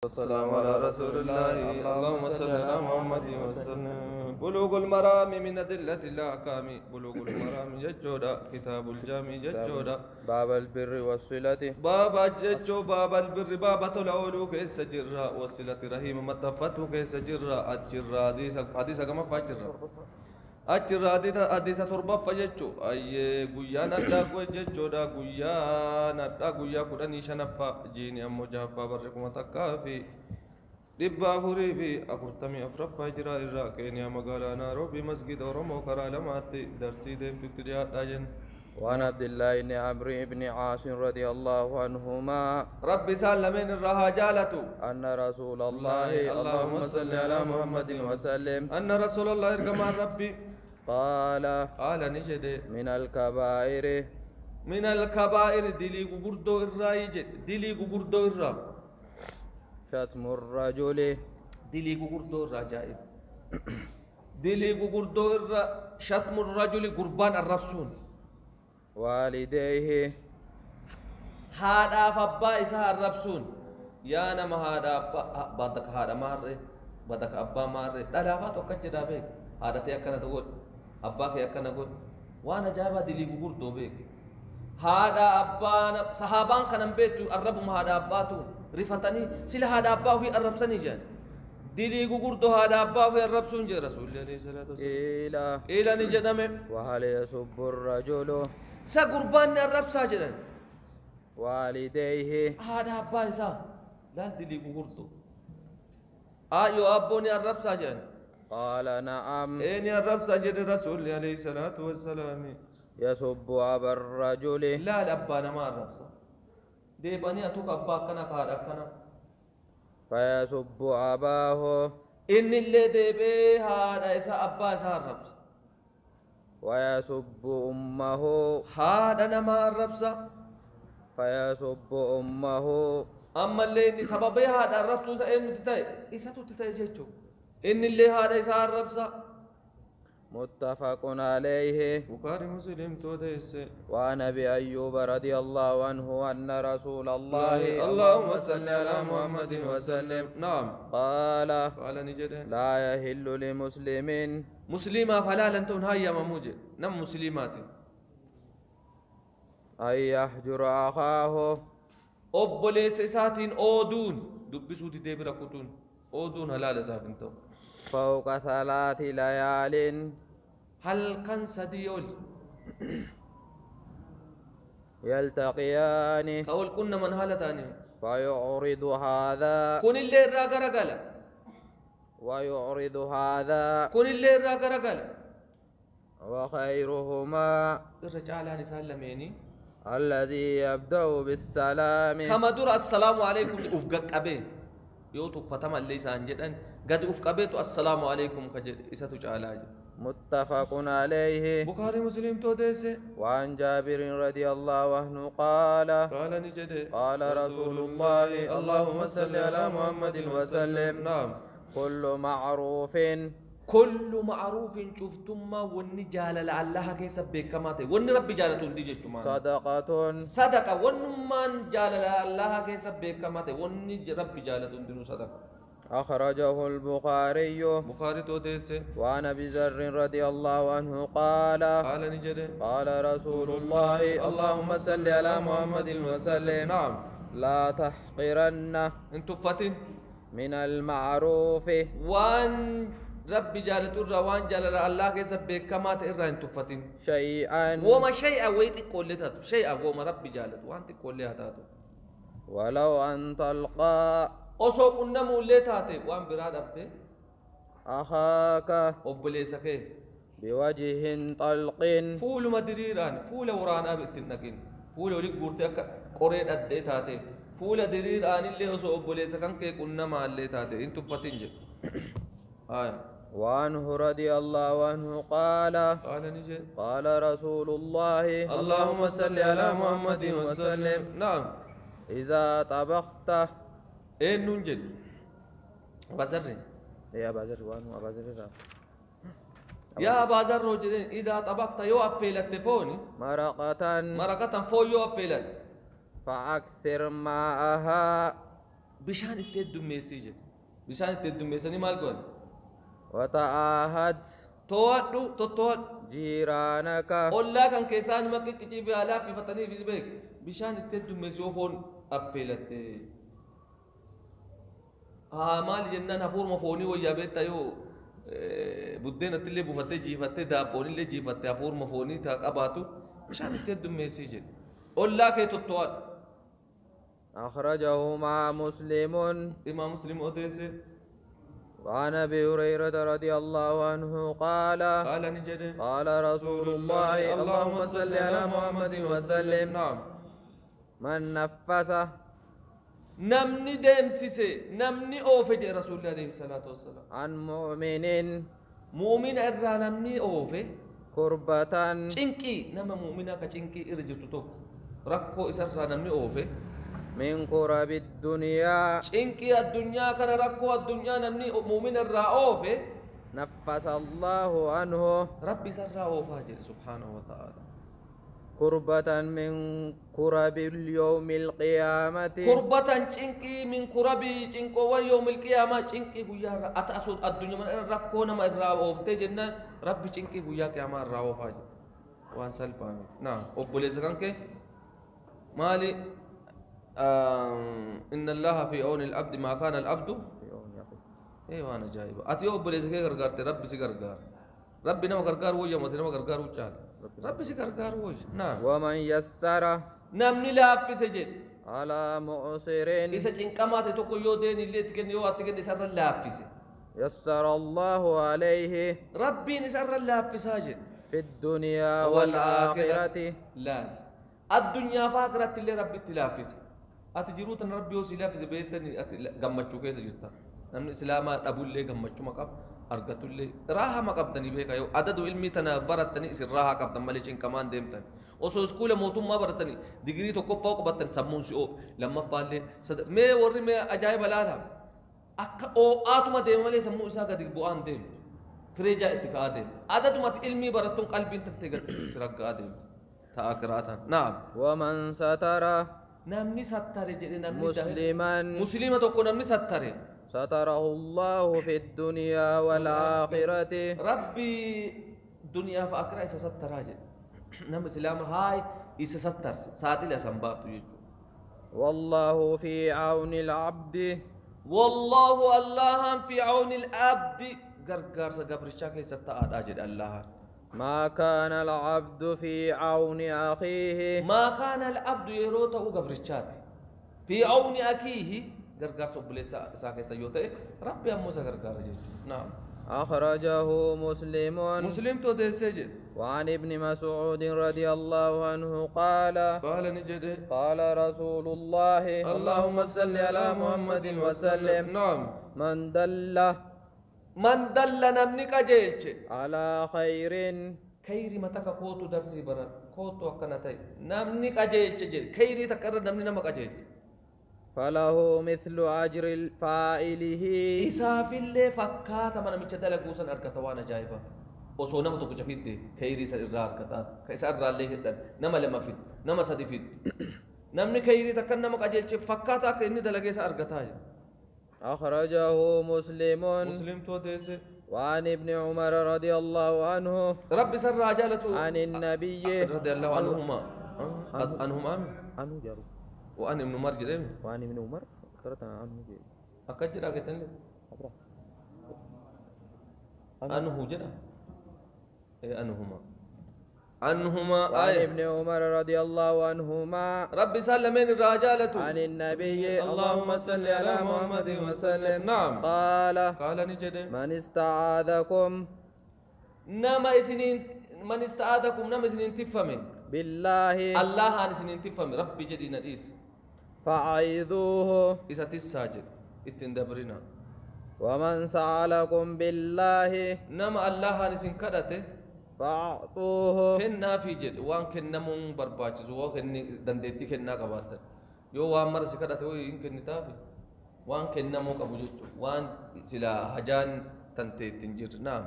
والسلام على رسول الله. اللهم صل على محمد وسلم. بلوغ المرام من أدلة الأحكام. بلوغ المرام ججودا كتاب الجامع ججودا باب البر والصلة. باب ججو باب البر باب تلعولو كيس جرا وصلة رحيم متفتو كيس جرا أجرا حديث كما فاجرا أجرا حديث تربة فججو أي قيانا دا ججودا قيانا دا قيا كدني شنفا جيني أمو جافا بركم تكافي dhibba afurii fi afurtamii afuraffaa jira irraa keeniyaa magaalaa naaroobii masgida oromoo karaa lamaatti darsii deemtutti dhiyaadhaa jenna. وعن عبد الله بن عمرو بن عاص رضي الله عنهما ربي سلمين الرها جالته أن رسول الله اللهم صل على محمد وسلم أن رسول الله إرجما ربي قال نجد من الكبائر من الكبائر دلي غوردو الرايج دلي غوردو الرا شتم الرجل دلي غوردو الرجائب دلي غوردو الرا شتم الرجل قربان الرسول والديه هذا فبا إسها الرسول يا نما هذا بدك هذا مارة بدك أبا مارة لا لا فاتو كجدا بيك هذا تيكنا تقول أباك يكنا تقول وانا جابا دلي غوردو بيك هذا أبانا صحابان كان بيتو الرب ما هذا أباتو رفتني سلا هذا أبا في الرب سنيجان دلي غوردو هذا أبا في الرب سنجي رسول الله عليه الصلاة والسلام إلى نجدم وهل يسب الرجل سقربان الرب ساجدا والديه هذا أبا إسا لا دلي غوردو أيو أبوني الرب ساجدا قال نعم إني الرب ساجد رسول الله عليه الصلاة والسلام يسب أبا الرجل لا أبانا ما الرب ديباني أتوك أبا كنا كهذا كنا فيسب أباه إن اللي ديبي هذا إسا أبا إسا الرب ويسب أمه هذا نما الرب فيسب أمه أما اللي إني سببي هذا الرب سا إنو تتاي إسا تتاي جيتشو إن اللي هذا إسا الرب متفق عليه بخاري مسلم توديس. وعن ابي ايوب رضي الله عنه ان رسول الله اللهم صل على محمد وسلم نعم قال نجد لا يحل لمسلم مسلمة فلا لن تنهي مموجه نم مسلمات ان يحجر اخاه أبوليس ساتين أودون دبسو دي دبرا كتون أودون هلال ساتين تو فوق 3 ليال هل كان سديول يلتقيان كول كنا من هالتاني فيعرض هذا كون اللي راغا رغلا ويعرض هذا كون اللي راغا رغلا وخيرهما الرجال سلميني الذي يبدأ بالسلام كما دور السلام عليكم أفقك أبي يوتو فتما ليس أنجدن قد أفقبت السلام عليكم كجد إساتو جعلاج متفق عليه بخاري مسلم توديس. وعن جابر رضي الله عنه قال نجد قال رسول الله اللهم صل على محمد وسلم نعم كل معروف شفتما وني جال الله كيس بكمات وني ربي جالتون دي جتما صدقة ونمان جال الله كيس بكمات وني ربي جالتون دي صدقة أخرجه البخاري توديس. وعن أبي ذر رضي الله عنه قال نجد قال رسول الله اللهم صل على محمد وسلم نعم لا تحقرن انتو فتن من المعروف وان ربي جالت الروان جال الله كيس بكمات إرى انتو فتن شيئا وما شيئا ويتي قولتها شيئا وما ربي جالت وانتي قولها تاتو ولو أن تلقى osoo qunnamullee taate waan biraa dhabde أخاك obboleessa بوجه طلق fuuluma diriiraan fuula waraanaa ittiin dhaqin fuula olii guurtee akka qoree dhaddee taate fuula diriiraanillee osoo obboleessa kan kee qunnamaallee taate hin tuffatin jedhu. وعنه رضي الله عنه قال نجد قال رسول الله اللهم صل على محمد وسلم نعم إذا طبخت ننجد بزر يا بزر وانو بزر يا بازر رجلين إذا طبخت يو أفيلت فوني مرقة فو يو أفيلت فأكثر معها بشان التدم مسيج بشان التدم مسني مالكون وتعاهد تواد جيرانك الله كان كيسان مكة كتير في آلاف في فتني في زبيك بشان التدم مسيوفون أبفلت مال جنان هفور مفوني ويابيت تيو بدين تلي بفتة جيفتة دابوني اللي جيفتة هفور مفوني تاك أباتو مشان التدم مسيج الله كي تطوال أخرجهما مسلم إمام مسلم أدرسه وعن أبي هريرة رضي الله عنه قال نجد قال رسول الله اللهم صل على محمد وسلم نعم من نفس نمني دمسسه نمني أوفي رسول الله عليه الصلاة والسلام عن مؤمن مؤمن إرى نمني أوفي كربة چنكي نما مؤمنا كچنكي إرجتو توك ركو إسرى نمني أوفي من قرب الدنيا چنكي الدنيا كان ركو الدنيا نمني مؤمن إرى أوفي نفس الله عنه ربي سرى أوفاجر سبحانه وتعالى كربة من كرب اليوم القيامة كربة چنكي من كربي چنكو ويوم القيامة چنكي بيا أتأسود الدنيا من ركونا ما الرأوف تجنا ربي چنكي بيا كياما الرأوف هاجي وان سلبامي نعم أقبل إذا كي مالي إن الله في عون العبد ما كان العبد إيه وانا جايبه أتي أقبل إذا كي غرغرت ربي سي غرغر ربي نما غرغر ويا ما نما غرغر وچال ربي سي غرغر ويا نعم ومن يسر نمني لا في سجد على مؤسر إذا جنكمات تقول يودين اللي تكن يو أتكن إسر اللافس يسر الله عليه ربي نسر اللافس هاجد في الدنيا والآخرة لا الدنيا فاكرة اللي ربي تلافس أتجروت أن ربي يوسي لافس بيتني غمتشو كيس جرتا نمن إسلاما أبو اللي غمتشو مقاب أرغتو اللي راها مقابتني بيكا يو عدد علمي تنبرتني إسر راها قابتن مالي جنكمان ديمتن osoo iskuula mootummaa baratanii digirii tokko fa'aa qabatan sammuun si'oo lammaffaallee mee warri mee ajaa'iba laala akka oo'aatuma deema malee sammuu isaa gadi bu'aan deemu fireejaa itti ka'aa deemu adadumatti ilmii barattuun qalbiin tantee gadi siraggaa deemu ta'a kiraatan naam waman satara namni sattare jedhe namni musliman muslima tokko namni sattare ستره الله في الدنيا والآخرة ربي دنيا فأكره ستر هاجد نعم سلام هاي يسستر ساتي لسنباب تجيجو والله في عون العبد والله الله في عون العبد غرغر سغبرشا كي ستا اجد الله ما كان العبد في عون أخيه ما كان العبد يروته غبرشات في عون أخيه غرغر سبلسا ساكي سيوته ربي امو سغرغر جيجو نعم أخرجه مسلم مسلم تو دي سجد وعن ابن مسعود رضي الله عنه قال نجد قال رسول الله اللهم صل على محمد وسلم نعم من دل نمنك جيلش على خير خيري متك كوتو درسي برا كوتو أكنتي نمنك جيلش جيل خيري تكرر نمني نمك جيلش فله مثل أجر فاعله إساف اللي فكات من مجتدل قوسا أركتوانا جايبا osoo nama tokko fitte khayrii isa irraa argataa ka isa irraa illee hidhan nama lama fid nama sadi fid namni khayrii takkan nama qajeelche fakkaata akka inni dalagee isa argataa jira أخرجه مسلم مسلم توديس وعن ابن عمر رضي الله عنه رب سر رجالته عن النبي رضي الله عنهما عنه جارو وعن ابن عمر جريم وعن ابن عمر قرأت عنه جريم أكجر أكسن عنه جرا عنهما وعن ابن عمر رضي الله عنهما رب سلمين الرجالة عن النبي اللهم صل على محمد وسلم نعم قال نجد من استعاذكم من استعاذكم نما سنين تفهمين بالله الله أن سنين تفهمين ربي جدينا إيس فعيذوه إسا تساجد اتندبرنا ومن سألكم بالله نما الله أن سن كدته فأعطوه كنا في جد وان كنا من برباجز وان دندتي كنا قباتا يو وان مر سكدته يمكن نتابي وان كنا مو قبوجت وان سلا حجان تنتي تنجر نعم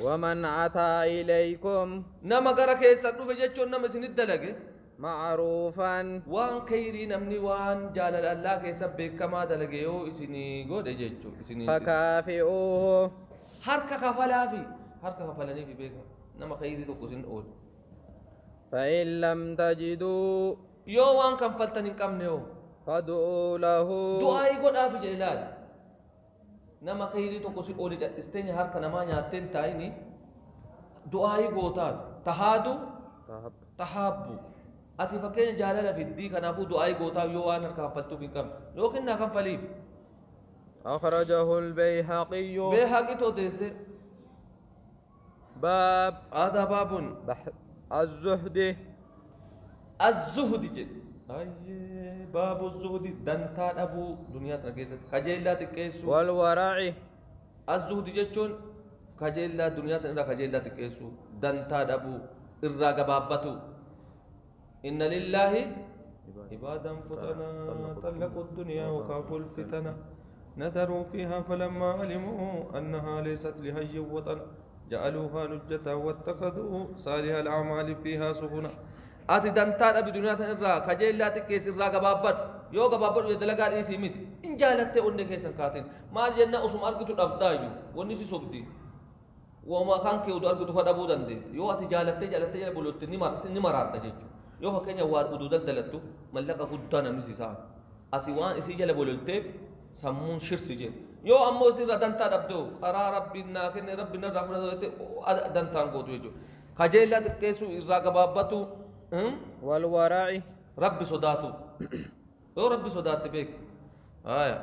ومن أتى إليكم نما غرا كيسا دو فجچو نما سن دلغه معروفا وان كيري نمني وان جالل الله كيسب كما دلقيو إسني قد أجيتشو إسني فكافئوه حركة كفلا في حركة كفلني في بيك نما خيري تقصين أول فإن لم تجدوا يو وان كم فلتن كم نيو فادعوا له دعاء قد أفي جلال نما خيري تقصين أول استني حركة نما نياتين تايني دعاء قوتات تهادو تحابو أتي فكين جالل في الدي كنافو دعاء قوتات يو وان كفلتو في كم لكن كم فليف أخرجه البيهقي بيهقي تو ديسي باب هذا باب الزهد الزهد جد أي باب الزهد دنتان أبو دنيا تنكيست خجيلا تكيسو والورع الزهد جتون خجيلا دنيا تنكيست خجيلا تكيسو دنتان أبو إرّاق بابتو إن لله عبادا فتنا طلقوا الدنيا وكافوا الفتنة نذروا فيها فلما علموا أنها ليست لهي وطن جعلوها لجة واتخذوا صالح الأعمال فيها سفنا أتي دنتان أبي دنيا تنرى خجيل لا تكيس الرّا قبابت يو قبابت يدلقا إيسي ميت إن جالت أني كيسن كاتين ما جنة أسم أرقتو الأبداجو ونسي سبدي وما كان كيودو أرقتو فدابو دندي يو أتي جالت بلوت نمرات جيجو يو فكين يواد أدودل دلتو ملقا قدانا نسي سان أتي وان إسي جال بلوتيف سمون شرس جين يو أمو سير دنتان أبدو قرا ربنا كن ربنا رفنا دنتان قوتو يجو خجيل لا تكيسو إرّا قبابتو والورع رب صداتو يو رب صدات بيك آية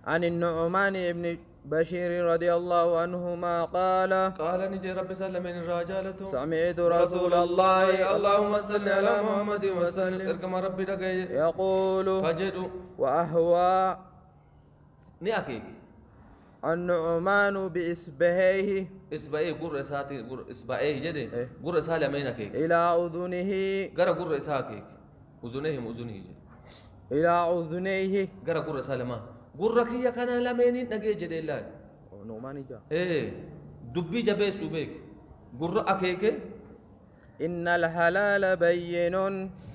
عن النعمان ابن بشير رضي الله عنهما قال نجي رب سلمين الرجالة سمعت رسول الله اللهم صل على محمد وسلم اركم ربي دقي يقول فجدوا وأهوى نياكيك النعمان بإصبعيه إصبعيه قر إساتي قر إصبعيه جدي قر إسالة مينكيك إلى أذنه قرا قر إساكيك أذنهم أذنه جدي إلى أذنيه قرا قر إسالة ما قركية كان لمين نجي جدي الله نعمان جا دبي جبه سوبك قر أكيك إن الحلال بين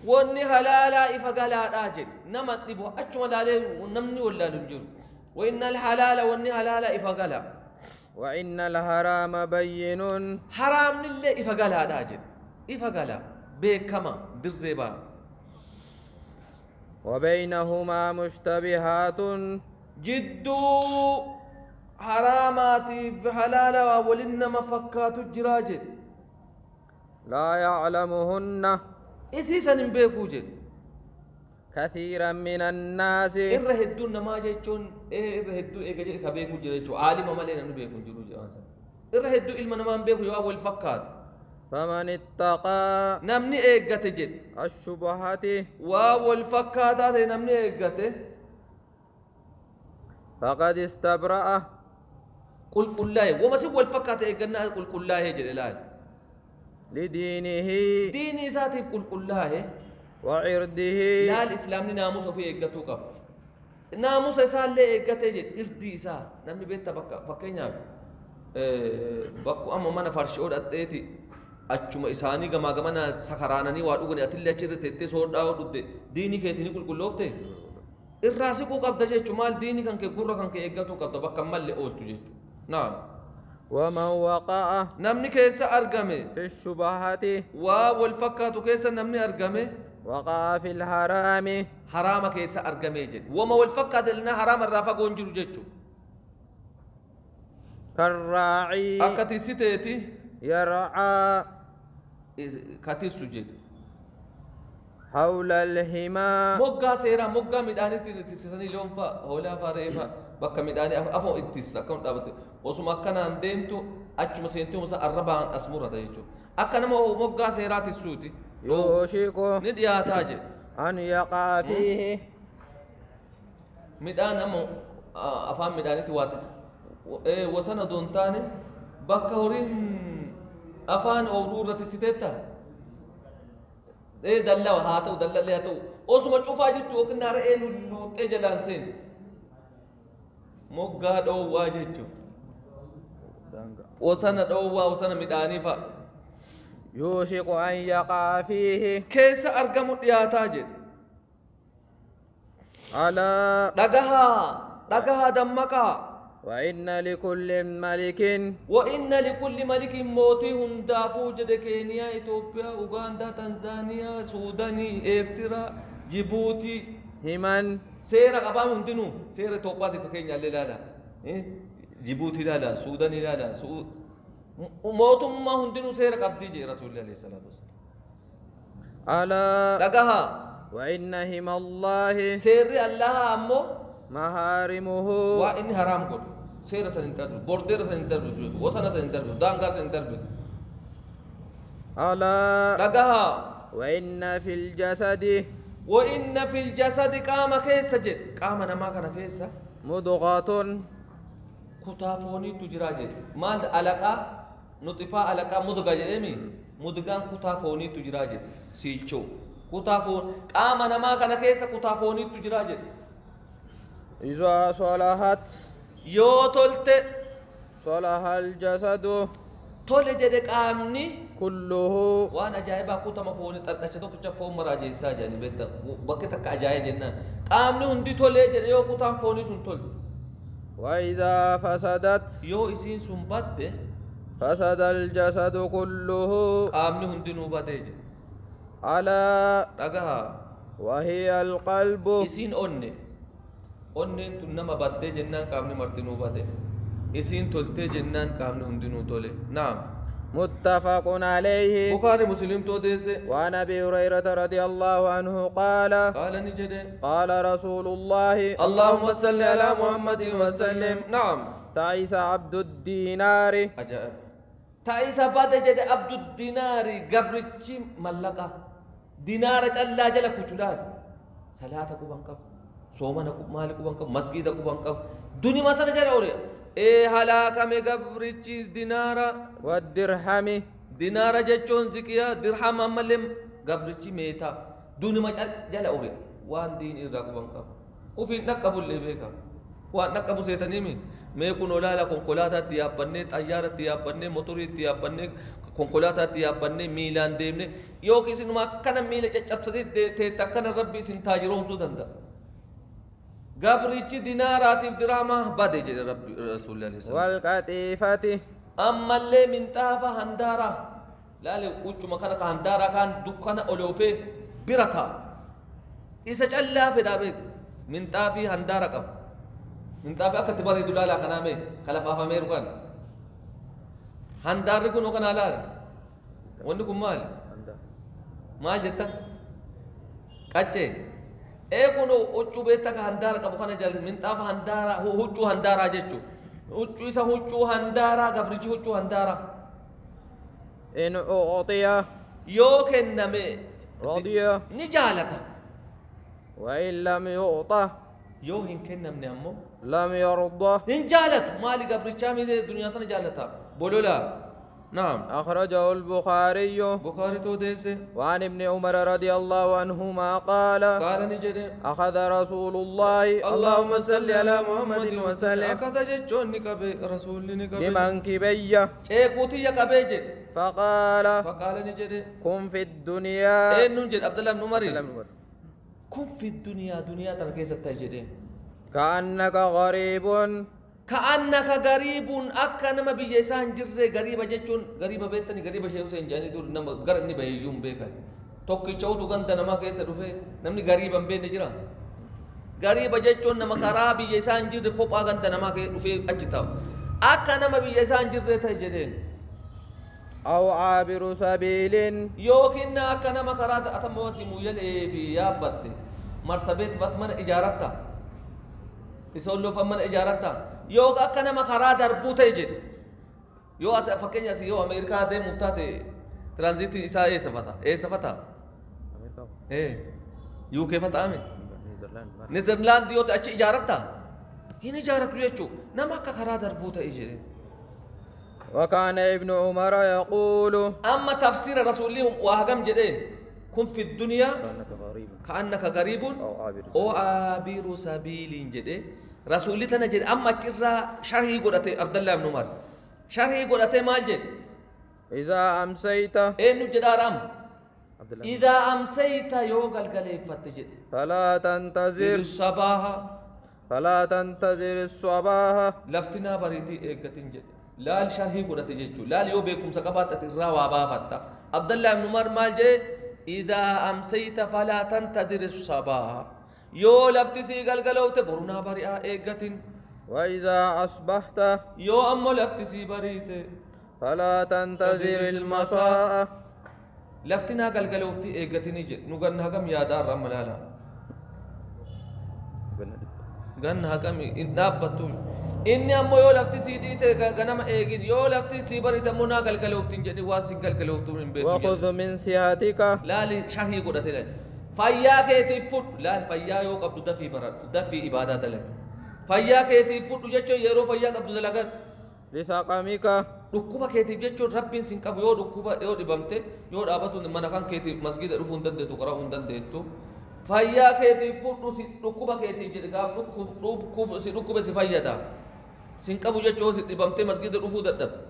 واني حلالا إفقالا راجل نمت نبو أجمع لالي ونمني ولا نجر وإن الحلال واني حلالا إفقالا وإن الحرام بين حرام نلي إفقالا راجل إفقالا بكما دربا وبينهما مشتبهات جدو حراماتي في حلالا ولنما فكات الجراجل لا يعلمهن إسيسا بيكو جد كثيرا من الناس إرهدون ما جيتون إرهدو إيجا كبيكو جريتو عالم مالينا نبيكو جرو جوانسا إرهدو إلما نمان بيكو يو أول فكات فمن اتقى نمني إيجا تجد الشبهات وأول فكات نمني إيجا فقد استبرأ قل الله وما سوى الفكات إيجا قل الله جلال لدينه ديني ذاتي قل الله وعرضه لا الإسلام ناموس في إيجاتو قب ناموس إسال لي إيجاتي جد إردي إسا نمني بيتا فكينا بكو أما مانا فرشود أتيتي أجمع إساني كما كمانا سكرانني وادوغني أتلي أشير تيتي سود داود ديني كيتني كل كلوفته الراسي كو قبضة جيتشو مال ديني كان كي قرر كان كي إيجاتو قبضة بكا مال لي أولتو جيتشو نعم ومن وقع نمني كيسا أرقمي في الشبهات والفكاتو كيسا نمني أرقمي وقع في الحرام حرام كيسا أرقمي جد وما والفكات لنا حرام الرافق ونجر جيتشو كالراعي أكتي ستيتي يرعى كاتي سجد حول الهما موغا سيرا موغا ميداني تسسني لهم فا هولا فاريفا بكا ميداني أفو اتسلا كون دابت وسما كان انديمتو أجمع سينتو مسا الربان أسمورة تيجو أكنا موغا سيرا تسوتي يوشك نديا تاجي أن يقع فيه ميدان أمو أفهم ميداني تواتت وسنا دونتاني بكا هورين أفان أورورة تسيتتا دلّا وهاتو دلّا لياتو أوسما شوفا جتو وكنا رأينا لوت جلانسين موغا دو واجتو وسنا دو وسنا ميداني فا يوشك أن يقع فيه كيس أرقم الدياتاجد على دقها دمكا وإن لكل ملك وإن لكل ملك موتي هندافو جد كينيا إثيوبيا أوغندا تنزانيا سوداني إيرترا جيبوتي هما سيرا قبام هندنو سيرا توباتي كينيا لا جيبوتي لا سوداني لا موتم ما هندنو سيرا قبدي جي رسول الله صلى الله عليه وسلم على دقها وإن هما الله سيري الله أمو محارمه وإن حرام قد سيرا سنتربو بوردير سنتربو وسنا سنتربو دانغا سنتربو على دقها وإن في الجسد وإن في الجسد قام كيسة جد قام نما كان كيسة مضغة كتافوني تجرى جد مال ألقى نطفى ألقى مضغة جدامي مضغان كتافوني تجرى جد سيلشو كتافون قام نما كان كيسة كتافوني تجرى جد إذا صلحت يو تلت صلح الجسد تول جد قامني كله وانا جايبا كوتا مفوني تشتو كچا فوم مراجي ساجاني بيت بكتا كاجاي جنان قامني هندي تولي جن يو كوتا فوني سن تول وإذا فسدت يو اسين سن بد فسد الجسد كله قامني هندي نو بده على دغها وهي القلب اسين اوني تنما بد جنان قامني مرتي نو بده اسين تولتي جنان قامني هندي نو تولي نعم متفق عليه بخاري مسلم تو ديس وعن ابي هريره رضي الله عنه قال نجد قال رسول الله اللهم صل على محمد وسلم نعم تعيس عبد الدينار عجائب تعيس بعد جد عبد الدينار قبرتش ملقا دينار الله جل كتلاز صلاتك بانك صومك مالك بانك مسجدك بانك دنيا ما ترجع اوري إيه هلاك مقبرتش دينارا والدرهم دينارا جتشون زكيا درهم أملم قبرتش ميتا دون ما جل أوري وان دين إراك بانكا وفي نكبو اللي بيكا وان نكبو سيتنيمي ما يكون ولا كونكولاتا تيابني طيارة تيابني موتوري تيابني كونكولاتا تيابني ميلان ديمني يو كيسي نما كان ميلا جتشبسدي تكن ربي سنتاجرون سودان قبرتش دينارات دراما بدي جد ربي رسول الله صلى الله عليه وسلم والقطيفة أما اللي من تافا هندارا لا لي وجه مكان هندارا كان دكان أولوفي برتا إذا جل في دابك من تافي هندارا كم من تافي أكتر تبغى يدل كنامه كلا فافا ميركان هندار يكون كان على وندكم مال جتا كاتشي eekuno huccuu beektaa ka handaara qabu kana jaalatu minxaafa handaara huccuu handaaraa jechuun huccuu isa huccuu handaaraa gabrichi huccuu handaaraa إن أعطي yoo kenname رضي ni jaalata وإن لم يعطى yoo hin kennamne ammoo لم يرضى hin jaalatu maali gabrichaa miidhee duniyaa tana jaalata bolola نعم أخرجه البخاري بخاري تو ديسه وعن ابن عمر رضي الله عنهما قال نجد أخذ رسول الله اللهم صل على محمد وسلم أخذ جون نكبي رسول نكبي بمنكبي إيكوتي يكبي فقال نجد كن في الدنيا نجد عبد الله بن عمر كن في الدنيا دنيا تركيز التجدين كأنك غريب كأنك غريب أكنما بيجسان جرّي غريبة جتون غريبة بيتني غريبة شيء وسين جاني دور نم غرني بيجوم بيكا توكي شو دوغان تنما كيس رفه نمني غريبة بين نجرا غريبة جتون نما خراب بيجسان جرّي خوب أغان تنما كيس رفه أجتاو أكنما بيجسان جرّي تجدين أو عابر سبيل يوكين أكنما خرات أتموسي ميل في يابت مرسبت واتمن إجارتا يسولو فمن إجارتا yoo akka nama karaa darbuu ta'e jedhe yoo ati fakkeenyaas yoo ameerikaa deemuuf taate tiraanziitiin isaa eessa fata UK fata'ame Neezerlaand yoo achi ijaaratta hin ijaaratu jechuu nama akka karaa darbuu ta'e jedhe وكان ابن عمر يقول أما تفسير رسول الله وهجم جدين كن في الدنيا كأنك غريب أو عابر سبيل جدين رسول الله نجد أما كرا شرحي قرأت عبد الله بن عمر شرحي قرأت مال جد إذا أمسيت إنه جدارم عبد الله. إذا أمسيت يوغل قليل فتجد فلا زر تنتظر الصباح فلا تنتظر الصباح لفتنا بريتي إيقتين جد لا الشرحي قرأت جيجو لا اليو بيكم سكبات تترى وابا فتا عبد الله بن عمر مال جي إذا أمسيت فلا تنتظر الصباح يو لفتسي قلقلو تبرنا بريئة إيقتين وإذا أصبحت يو أمو لفتسي بريتي فلا تنتظر المساء لفتنا قلقلو فتي إيقتين جد نقرنها كم يادار رملالا قرنها كم إنابتو إني أمو يو لفتي سيدي غنم إيقين يو لفتي سيبريت منا قلقلو فتين جد واسي قلقلو فتين بيتو وخذ من صحتك لا لي شرحي قرأت لك فيا كيتي فوت لا فيا يو قبض دفي برد دفي إبادة لك فيا كيتي فوت جتشو يرو فيا قبض لك لسقمك dhukkuba keetiif jechuun rabbiin sin qabu yoo dhukkuba yoo dhibamte yoo dhaabatu mana kan keetiif masgida dhufuu hin dandeettu qara'uu hin dandeettu fayyaa keetiif fudhu si dhukkuba keetiif jedhe gaaf dhukkube si fayyada sin qabu jechuu si dhibamte masgida dhufuu dadhabde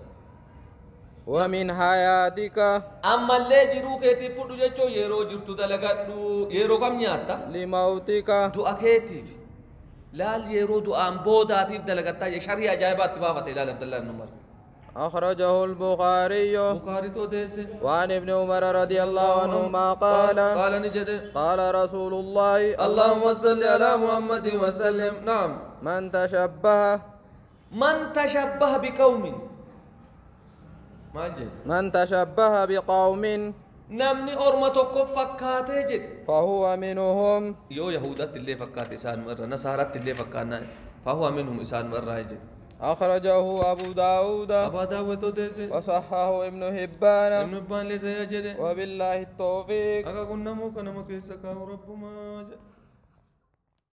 ومن حياتك amma illee jiruu keetiif fudhu jechuu yeroo jirtu dalagadhu yeroo kam nyaatta لموتك du'a keetiif laal yeroo du'aan boodaatiif dalagattaa sharii ajaa'ibaatti baafate ilaal Abdallah ibn Umar أخرجه البخاري بخاري تو ديسه وعن ابن عمر رضي الله عنهما قال قال نجد قال رسول الله اللهم صل على محمد وسلم نعم من تشبه بقوم ما جد من تشبه بقوم نمني أرمتك فكاته جد فهو منهم يو يهودات اللي فكات إسان مرة نصارات اللي فكانا فهو منهم إسان مرة جد أخرجه أبو داود أبا داود ديسه وصححه ابن حبان ابن بان ليس يجري وبالله التوفيق أكا كنا مو كنا مكيسا كاو رب ما جد